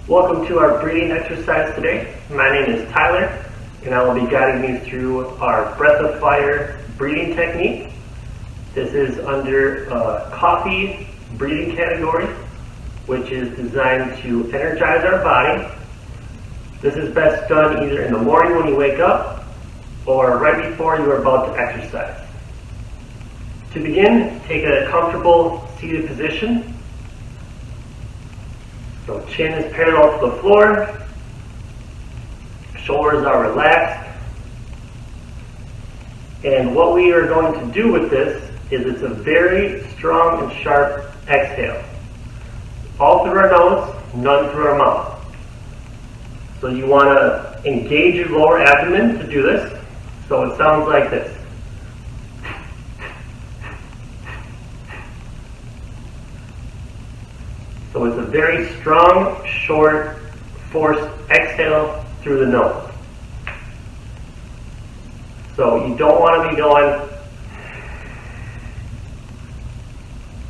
Welcome to our breathing exercise today. My name is Tyler, and I will be guiding you through our breath of fire breathing technique. This is under coffee breathing category, which is designed to energize our body. This is best done either in the morning when you wake up or right before you are about to exercise. To begin, take a comfortable seated position. So chin is parallel to the floor, shoulders are relaxed, and what we are going to do with this is it's a very strong and sharp exhale. All through our nose, none through our mouth. So you want to engage your lower abdomen to do this, so it sounds like this. So it's a very strong, short, forced exhale through the nose. So you don't want to be going,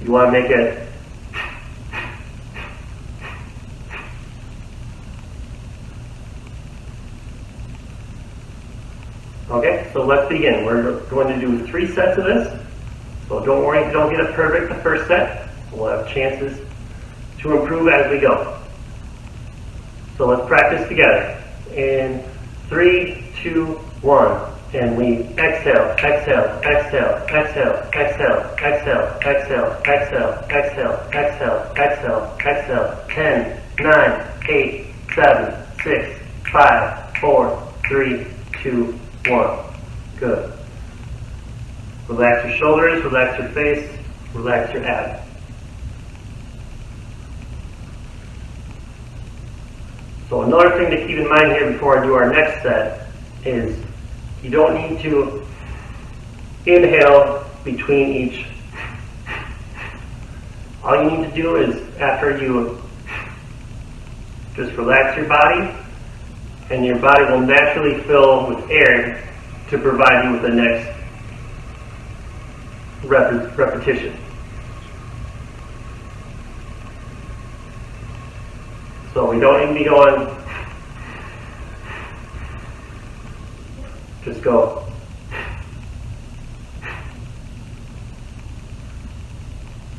you want to make it okay, so let's begin. We're going to do 3 sets of this. So don't worry if you don't get it perfect the first set. We'll have chances to improve as we go. So let's practice together. In 3, 2, 1. And we exhale, exhale, exhale, exhale, exhale, exhale, exhale, exhale, exhale, exhale, exhale, exhale. 10, 9, 8, 7, 6, 5, 4, 3, 2, 1. Good. Relax your shoulders, relax your face, relax your abs. So another thing to keep in mind here before I do our next set is you don't need to inhale between each. All you need to do is after you just relax your body, and your body will naturally fill with air to provide you with the next repetition. So we don't need to be going, just go.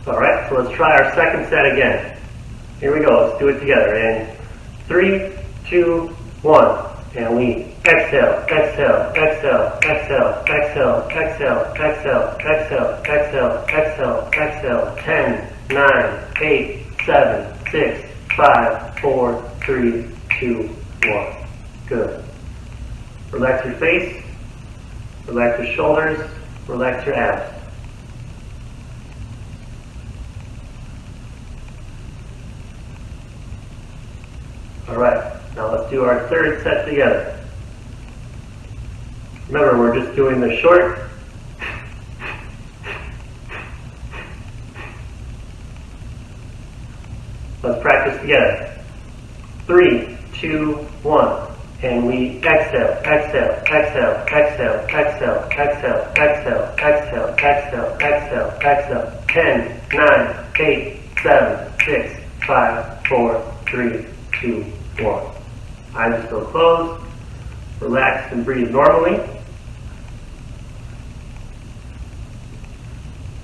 Alright, so let's try our second set again. Here we go, let's do it together. In 3, 2, 1. And we exhale, exhale, exhale, exhale, exhale, exhale, exhale, exhale, exhale, exhale, exhale. 10, 9, 8, 7, 6, 5, 4, 3, 2, 1. Good. Relax your face, relax your shoulders, relax your abs. Alright, now let's do our third set together. Remember, we're just doing the short. Let's practice together. 3, 2, 1. And we exhale, exhale, exhale, exhale, exhale, exhale, exhale, exhale, exhale, exhale, exhale. 10, 9, 8, 7, 6, 5, 4, 3, 2, 1. Eyes are still closed. Relax and breathe normally.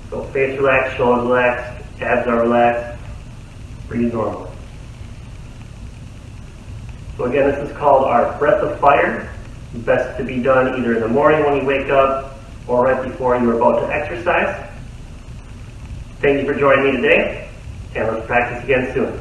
So face relaxed, shoulders relaxed, abs are relaxed. Breathe normally. So again, this is called our breath of fire. Best to be done either in the morning when you wake up or right before you are about to exercise. Thank you for joining me today, and let's practice again soon.